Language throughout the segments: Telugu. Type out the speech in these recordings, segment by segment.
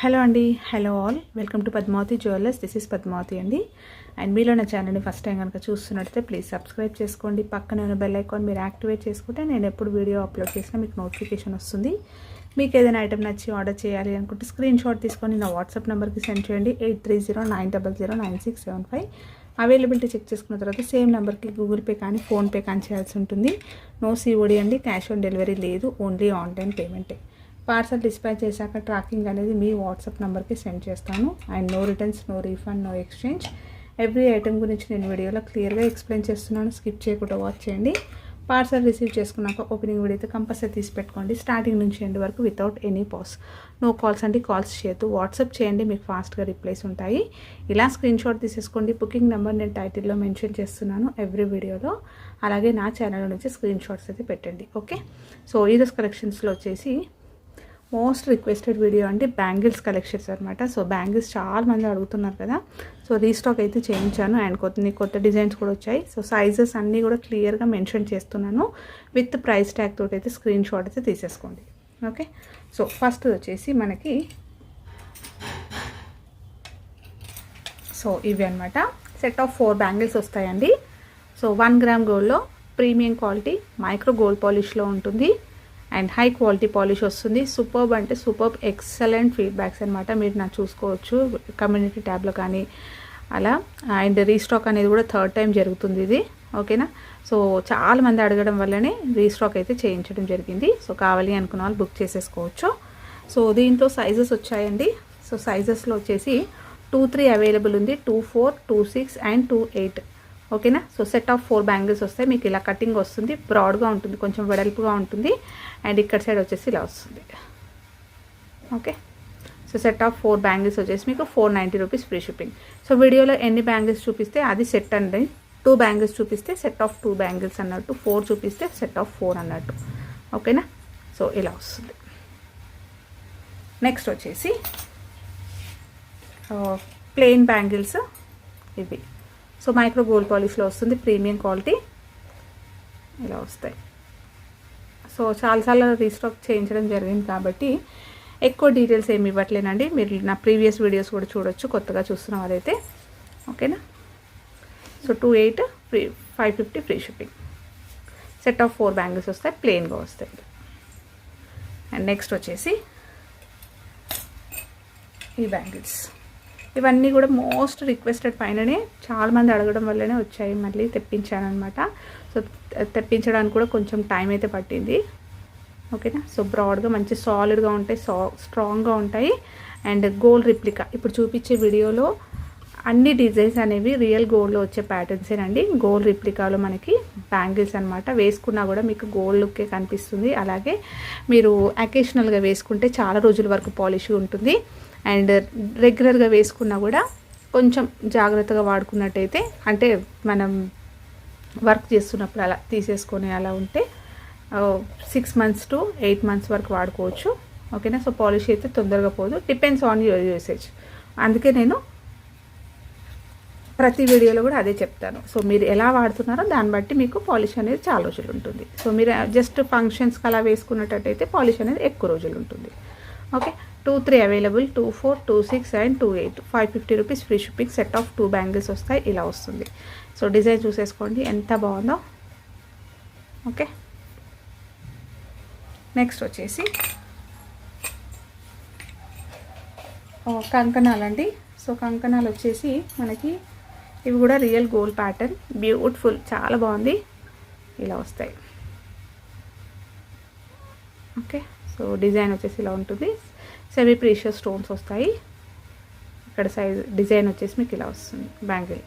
హలో అండి, hello all, welcome to Padmavati jewellers. This is Padmavati అండి. అండ్ మీలో నా ఛానల్ని ఫస్ట్ టైం కనుక చూస్తున్నట్లయితే ప్లీజ్ సబ్స్క్రైబ్ చేసుకోండి. పక్కన ఉన్న బెల్ ఐకాన్ మీరు యాక్టివేట్ చేసుకుంటే నేను ఎప్పుడు వీడియో అప్లోడ్ చేసినా మీకు నోటిఫికేషన్ వస్తుంది. మీకు ఏదైనా ఐటమ్ నచ్చి ఆర్డర్ చేయాలి అనుకుంటే స్క్రీన్ షాట్ తీసుకొని నా వాట్సాప్ నెంబర్కి సెండ్ చేయండి. 8309009675. అవైలబిలిటీ చెక్ చేసుకున్న తర్వాత సేమ్ నెంబర్కి గూగుల్ పే కానీ ఫోన్పే కానీ చేయాల్సి ఉంటుంది. నో సిఓడి అండి, క్యాష్ ఆన్ డెలివరీ లేదు, ఓన్లీ ఆన్లైన్ పేమెంటే. పార్సల్ డిస్పాచ్ చేశాక ట్రాకింగ్ అనేది మీ వాట్సాప్ నెంబర్కి సెండ్ చేస్తాను. And no returns, no refund, no exchange. Every item గురించి నేను వీడియోలో క్లియర్గా ఎక్స్ప్లెయిన్ చేస్తున్నాను. స్కిప్ చేయకుండా వాచ్ చేయండి. పార్సల్ రిసీవ్ చేసుకున్నాక ఓపెనింగ్ వీడియో అయితే కంపల్సరీ తీసి పెట్టుకోండి. స్టార్టింగ్ నుంచి ఎండ్ వరకు without any pause. No calls అంటే కాల్స్ చేయొద్దు, వాట్సాప్ చేయండి, మీకు ఫాస్ట్గా రిప్లైస్ ఉంటాయి. ఇలా స్క్రీన్ షాట్ తీసేసుకోండి. బుకింగ్ నెంబర్ నేను టైటిల్లో మెన్షన్ చేస్తున్నాను ఎవ్రీ వీడియోలో. అలాగే నా ఛానల్ నుంచి స్క్రీన్ షాట్స్ అయితే పెట్టండి. ఓకే, సో ఈరోజు కలెక్షన్స్లో వచ్చేసి మోస్ట్ రిక్వెస్టెడ్ వీడియో అంటే బ్యాంగిల్స్ కలెక్షన్స్ అనమాట. సో బ్యాంగిల్స్ చాలా మంది అడుగుతున్నారు కదా, సో రీస్టాక్ అయితే చేయించాను. అండ్ కొత్త డిజైన్స్ కూడా వచ్చాయి. సో సైజెస్ అన్నీ కూడా క్లియర్గా మెన్షన్ చేస్తున్నాను. విత్ ప్రైస్ ట్యాగ్ తోటి అయితే స్క్రీన్ షాట్ అయితే తీసేసుకోండి. ఓకే, సో ఫస్ట్ వచ్చేసి మనకి సో ఇవి అనమాట. సెట్ ఆఫ్ 4 బ్యాంగిల్స్ వస్తాయండి. సో 1 గ్రామ్ గోల్డ్లో ప్రీమియం క్వాలిటీ మైక్రో గోల్డ్ పాలిష్లో ఉంటుంది. అండ్ హై క్వాలిటీ పాలిష్ వస్తుంది. సూపర్బ్ అంటే సూపర్బ్, ఎక్సలెంట్ ఫీడ్బ్యాక్స్ అనమాట. మీరు నాకు చూసుకోవచ్చు కమ్యూనిటీ ట్యాబ్లో కానీ అలా. అండ్ రీస్టాక్ అనేది కూడా 3rd టైం జరుగుతుంది ఇది. ఓకేనా, సో చాలామంది అడగడం వల్లనే రీస్టాక్ అయితే చేయించడం జరిగింది. సో కావాలి అనుకున్న వాళ్ళు బుక్ చేసేసుకోవచ్చు. సో దీంట్లో సైజెస్ వచ్చాయండి. సో సైజెస్లో వచ్చేసి 2-3 అవైలబుల్ ఉంది, 2-4, 2-6 అండ్ 2-8. ఓకేనా, సో సెట్ ఆఫ్ 4 బ్యాంగిల్స్ వస్తాయి. మీకు ఇలా కటింగ్ వస్తుంది, బ్రాడ్గా ఉంటుంది, కొంచెం వెడల్పుగా ఉంటుంది. అండ్ ఇక్కడ సైడ్ వచ్చేసి ఇలా వస్తుంది. Okay, so set of 4 bangles వచ్చేసి మీకు 490 రూపీస్ ఫ్రీ షిప్పింగ్. సో వీడియోలో ఎన్ని బ్యాంగిల్స్ చూపిస్తే అది సెట్ అండి. 2 బ్యాంగిల్స్ చూపిస్తే సెట్ ఆఫ్ 2 బ్యాంగిల్స్ అన్నట్టు, 4 చూపిస్తే సెట్ ఆఫ్ 4 అన్నట్టు. ఓకేనా, సో ఇలా వస్తుంది. నెక్స్ట్ వచ్చేసి ప్లెయిన్ బ్యాంగిల్స్ ఇవి. సో మైక్రో గోల్డ్ పాలిష్లో వస్తుంది, ప్రీమియం క్వాలిటీ ఇలా వస్తాయి. సో చాలాసార్లు రీస్టాక్ చేయించడం జరిగింది కాబట్టి ఎక్కువ డీటెయిల్స్ ఏమి ఇవ్వట్లేనండి. మీరు నా ప్రీవియస్ వీడియోస్ కూడా చూడొచ్చు కొత్తగా చూస్తున్న వారైతే. ఓకేనా, so 2-8 free, 550 free shipping. Set of 4 bangles వస్తాయి, ప్లెయిన్గా వస్తాయి. అండ్ నెక్స్ట్ వచ్చేసి ఈ బ్యాంగిల్స్. ఇవన్నీ కూడా మోస్ట్ రిక్వెస్టెడ్ పైననే చాలామంది అడగడం వల్లనే వచ్చాయి, మళ్ళీ తెప్పించాను అనమాట. సో తెప్పించడానికి కూడా కొంచెం టైం అయితే పట్టింది. ఓకేనా, సో బ్రాడ్గా మంచి సాలిడ్గా ఉంటాయి, స్ట్రాంగ్గా ఉంటాయి. అండ్ గోల్డ్ రిప్లికా ఇప్పుడు చూపించే వీడియోలో అన్ని డిజైన్స్ అనేవి రియల్ గోల్డ్లో వచ్చే ప్యాటర్న్సేనండి. గోల్డ్ రిప్లికాలో మనకి బ్యాంగిల్స్ అనమాట. వేసుకున్నా కూడా మీకు గోల్డ్ లుక్కే కనిపిస్తుంది. అలాగే మీరు అకేషనల్గా వేసుకుంటే చాలా రోజుల వరకు పాలిష్ ఉంటుంది. అండ్ రెగ్యులర్గా వేసుకున్నా కూడా కొంచెం జాగ్రత్తగా వాడుకున్నట్టయితే, అంటే మనం వర్క్ చేస్తున్నప్పుడు అలా తీసేసుకొని అలా ఉంటే 6 months to 8 months వరకు వాడుకోవచ్చు. ఓకేనా, సో పాలిష్ అయితే తొందరగా పోదు, డిపెండ్స్ ఆన్ యువర్ యూసేజ్. అందుకే నేను ప్రతి వీడియోలో కూడా అదే చెప్తాను. సో మీరు ఎలా వాడుతున్నారో దాన్ని బట్టి మీకు పాలిష్ అనేది చాలా రోజులు ఉంటుంది. సో మీరు జస్ట్ ఫంక్షన్స్కి అలా వేసుకున్నట్టయితే పాలిష్ అనేది ఎక్కువ రోజులు ఉంటుంది. Okay, 2-3 available, 2-4, 2-6 and 2-8. 550 rupees free shipping. Set of 2 bangles వస్తాయి, ఇలా వస్తుంది. సో డిజైన్ చూసేసుకోండి ఎంత బాగుందో. ఓకే, నెక్స్ట్ వచ్చేసి కంకణాలండి. సో కంకణాలు వచ్చేసి మనకి ఇవి కూడా రియల్ గోల్డ్ ప్యాటర్న్, బ్యూటిఫుల్, చాలా బాగుంది, ఇలా వస్తాయి. ఓకే, సో డిజైన్ వచ్చేసి ఇలా ఉంటుంది. సెమీ ప్రీషియస్ స్టోన్స్ వస్తాయి. ఇక్కడ సైజ్ డిజైన్ వచ్చేసి మీకు ఇలా వస్తుంది బ్యాంగిల్.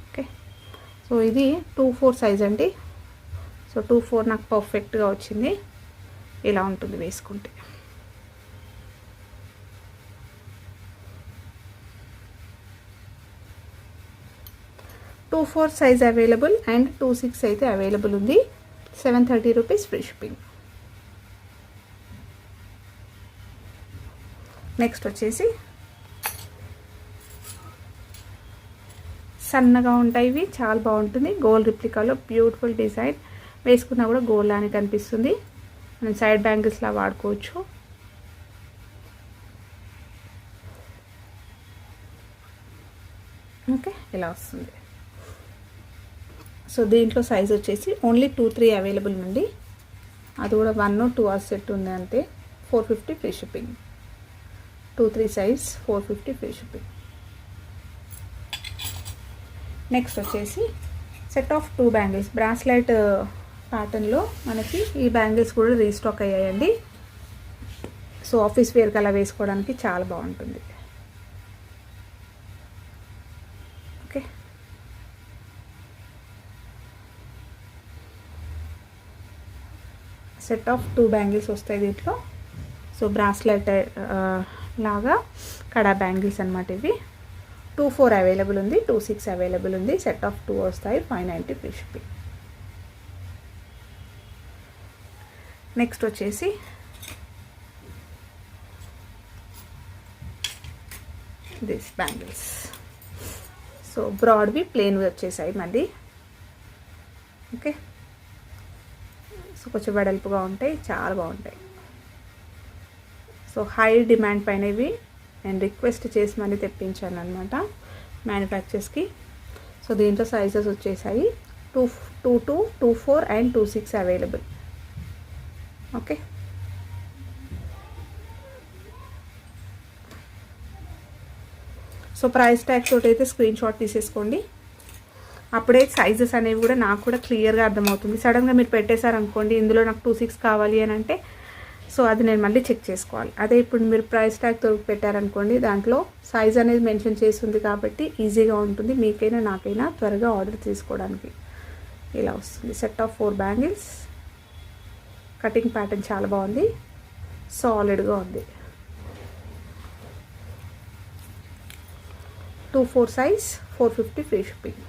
ఓకే, సో ఇది 2-4 సైజ్ అండి. సో 2-4 నాకు పర్ఫెక్ట్గా వచ్చింది. ఇలా ఉంటుంది వేసుకుంటే. టూ 4 సైజ్ అవైలబుల్ అండ్ 2-6 అయితే అవైలబుల్ ఉంది. 730 రూపీస్ ఫ్రీ షిప్పింగ్. నెక్స్ట్ వచ్చేసి సన్నగా ఉంటాయి, ఇవి చాలా బాగుంటుంది. గోల్డ్ రిప్లికాలో బ్యూటిఫుల్ డిజైన్, వేసుకున్నా కూడా గోల్డ్ అని కనిపిస్తుంది. మనం సైడ్ బ్యాంగిల్స్లా వాడుకోవచ్చు. ఓకే, ఇలా వస్తుంది. సో దీంట్లో సైజ్ వచ్చేసి ఓన్లీ 2-3 అవైలబుల్ ఉంది. అది కూడా 1 or 2 hours సెట్ ఉంది అంతే. 450 free shipping. 2-3 size 450 free shipping. Next వచ్చేసి సెట్ ఆఫ్ 2 బ్యాంగిల్స్ బ్రాస్లెట్ ప్యాటర్న్లో మనకి ఈ బ్యాంగిల్స్ కూడా రీస్టాక్ అయ్యాయండి. సో ఆఫీస్ వేర్కి అలా వేసుకోవడానికి చాలా బాగుంటుంది. ఓకే, సెట్ ఆఫ్ 2 బ్యాంగిల్స్ వస్తాయి దీంట్లో. సో బ్రాస్లెట్ లాగా కడా బ్యాంగిల్స్ అనమాట ఇవి. 2-4 అవైలబుల్ ఉంది, 2-6 అవైలబుల్ ఉంది. సెట్ ఆఫ్ 2 వస్తాయి, 590 ఫ్రీ షిప్పింగ్. నెక్స్ట్ వచ్చేసి దిస్ బ్యాంగిల్స్. సో బ్రాడ్వి ప్లెయిన్వి వచ్చేసాయి మళ్ళీ. ఓకే, సో కొంచెం వెడల్పుగా ఉంటాయి, చాలా బాగుంటాయి. సో హై డిమాండ్ పైన ఇవి నేను రిక్వెస్ట్ చేసి మళ్ళీ తెప్పించాను అనమాట మ్యానుఫ్యాక్చర్స్కి. సో దీంట్లో సైజెస్ వచ్చేసాయి 2-2, 2-4 and 2-6 available. Okay, so price tag తోటి అయితే స్క్రీన్ షాట్ తీసేసుకోండి. అప్పుడే సైజెస్ అనేవి కూడా నాకు కూడా క్లియర్గా అర్థమవుతుంది. సడన్గా మీరు పెట్టేశారనుకోండి ఇందులో నాకు 2-6 కావాలి అని అంటే, సో అది నేను మళ్ళీ చెక్ చేసుకోవాలి. అదే ఇప్పుడు మీరు ప్రైస్ ట్యాగ్ తోటి పెట్టారనుకోండి దాంట్లో సైజ్ అనేది మెన్షన్ చేస్తుంది కాబట్టి ఈజీగా ఉంటుంది మీకైనా నాకైనా త్వరగా ఆర్డర్ తీసుకోవడానికి. ఇలా వస్తుంది set of 4 bangles. Cutting pattern చాలా బాగుంది, సాలిడ్గా ఉంది. 2-4 సైజ్ 450 ఫ్రీ షిప్పింగ్.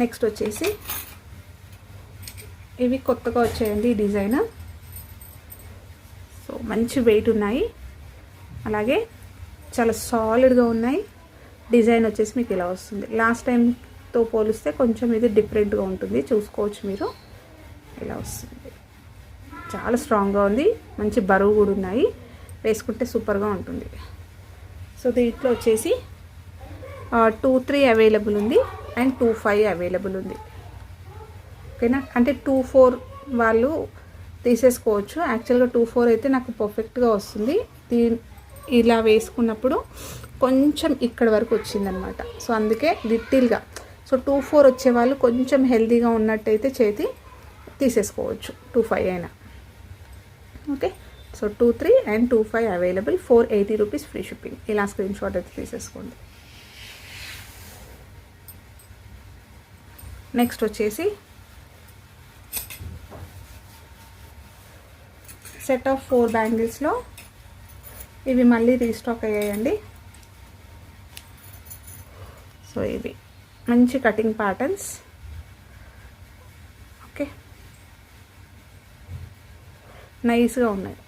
నెక్స్ట్ వచ్చేసి ఇవి కొత్తగా వచ్చాయండి ఈ డిజైన్. సో మంచి వెయిట్ ఉన్నాయి, అలాగే చాలా సాలిడ్గా ఉన్నాయి. డిజైన్ వచ్చేసి మీకు ఇలా వస్తుంది. లాస్ట్ టైంతో పోలిస్తే కొంచెం ఇది డిఫరెంట్గా ఉంటుంది, చూసుకోవచ్చు మీరు. ఇలా వస్తుంది, చాలా స్ట్రాంగ్గా ఉంది, మంచి బరువు కూడా ఉన్నాయి, వేసుకుంటే సూపర్గా ఉంటుంది. సో దీంట్లో వచ్చేసి 2-3 అవైలబుల్ ఉంది అండ్ 2-5 అవైలబుల్ ఉంది. ఓకేనా, అంటే 2-4 వాళ్ళు తీసేసుకోవచ్చు. యాక్చువల్గా 2-4 అయితే నాకు పర్ఫెక్ట్గా వస్తుంది. ఇలా వేసుకున్నప్పుడు కొంచెం ఇక్కడ వరకు వచ్చిందనమాట. సో అందుకే లిటిల్గా. సో 2-4 వచ్చేవాళ్ళు కొంచెం హెల్తీగా ఉన్నట్టయితే చేతి తీసేసుకోవచ్చు, 2-5 అయినా. Okay, so 2-3 and 2-5 available. 480 rupees free shipping. ఇలా స్క్రీన్ షాట్ అయితే తీసేసుకోండి. నెక్స్ట్ వచ్చేసి సెట్ ఆఫ్ 4 బ్యాంగిల్స్లో ఇవి మళ్ళీ రీస్టాక్ అయ్యాయండి. సో ఇవి మంచి కటింగ్ ప్యాటర్న్స్. ఓకే, నైస్గా ఉన్నాయి.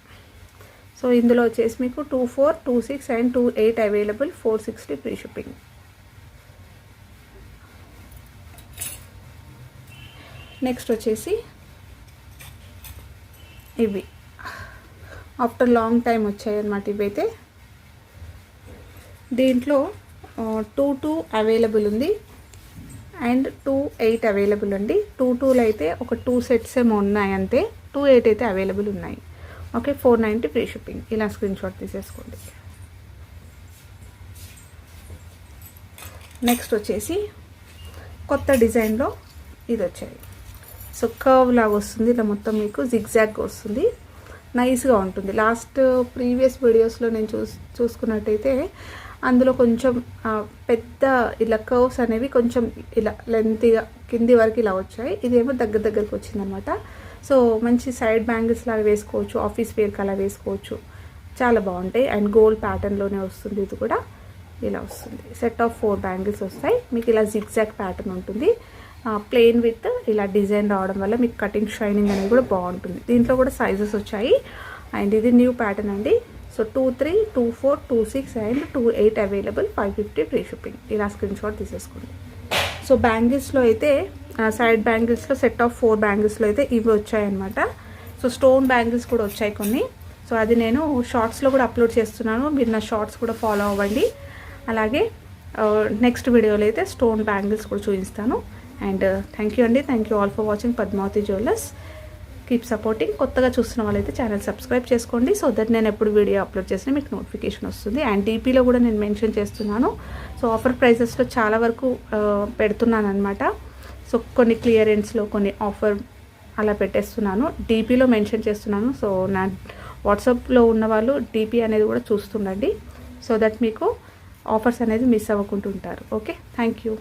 సో ఇందులో వచ్చేసి మీకు 2-4, 2-6 and 2-8 available. 460 free shipping. Next వచ్చేసి ఇవి ఆఫ్టర్ లాంగ్ టైం వచ్చాయి అన్నమాట. ఇవైతే దీంట్లో 2-2 అవైలబుల్ ఉంది అండ్ 2-8 అవైలబుల్ అండి. 2-2లో అయితే ఒక 2 సెట్స్ ఏమో ఉన్నాయి అంతే. 2-8 అయితే అవైలబుల్ ఉన్నాయి. Okay, 490 free shipping. ఇలా స్క్రీన్ షాట్ తీసేసుకోండి. నెక్స్ట్ వచ్చేసి కొత్త డిజైన్లో ఇది వచ్చాయి. సో కర్వ్ లాగా వస్తుంది, ఇలా మొత్తం మీకు జిగ్జాగ్గా వస్తుంది, నైస్గా ఉంటుంది. లాస్ట్ ప్రీవియస్ వీడియోస్లో నేను చూసుకున్నట్టయితే అందులో కొంచెం పెద్ద ఇలా కర్వ్స్ అనేవి కొంచెం ఇలా లెంతీగా కింది వరకు ఇలా వచ్చాయి. ఇదేమో దగ్గరకు వచ్చిందనమాట. సో మంచి సైడ్ బ్యాంగిల్స్ లాగా వేసుకోవచ్చు, ఆఫీస్ వేర్కి అలా వేసుకోవచ్చు, చాలా బాగుంటాయి. అండ్ గోల్డ్ ప్యాటర్న్లోనే వస్తుంది. ఇది కూడా ఇలా వస్తుంది. సెట్ ఆఫ్ 4 బ్యాంగిల్స్ వస్తాయి. మీకు ఇలా జిగ్జాగ్ ప్యాటర్న్ ఉంటుంది, ప్లెయిన్ విత్ ఇలా డిజైన్ రావడం వల్ల మీకు కటింగ్ షైనింగ్ అనేది కూడా బాగుంటుంది. దీంట్లో కూడా సైజెస్ వచ్చాయి అండ్ ఇది న్యూ ప్యాటర్న్ అండి. So 2-3, 2-4, 2-6 and 2-8 available. 550 free shipping. ఇలా స్క్రీన్ షాట్ తీసేసుకోండి. సో బ్యాంగిల్స్లో అయితే సైడ్ బ్యాంగిల్స్లో సెట్ ఆఫ్ 4 బ్యాంగిల్స్లో అయితే ఇవి వచ్చాయన్నమాట. సో స్టోన్ బ్యాంగిల్స్ కూడా వచ్చాయి కొన్ని. సో అది నేను షార్ట్స్లో కూడా అప్లోడ్ చేస్తున్నాను, మీరు నా షార్ట్స్ కూడా ఫాలో అవ్వండి. అలాగే నెక్స్ట్ వీడియోలో అయితే స్టోన్ బ్యాంగిల్స్ కూడా చూపిస్తాను. అండ్ థ్యాంక్ యూ అండి, thank you all for watching Padmavati jewellers. Keep supporting. కొత్తగా చూస్తున్న వాళ్ళైతే ఛానల్ సబ్స్క్రైబ్ చేసుకోండి, సో దట్ నేను ఎప్పుడు వీడియో అప్లోడ్ చేసినా మీకు నోటిఫికేషన్ వస్తుంది. అండ్ డీపీలో కూడా నేను మెన్షన్ చేస్తున్నాను. సో ఆఫర్ ప్రైజెస్లో చాలా వరకు పెడుతున్నాను అనమాట. సో కొన్ని క్లియరెన్స్లో కొన్ని ఆఫర్ అలా పెట్టేస్తున్నాను, డీపీలో మెన్షన్ చేస్తున్నాను. సో నా వాట్సాప్లో ఉన్న వాళ్ళు డీపీ అనేది కూడా చూస్తుండండి, సో దట్ మీకు ఆఫర్స్ అనేది మిస్ అవ్వకుండా ఉంటారు. Okay, thank you.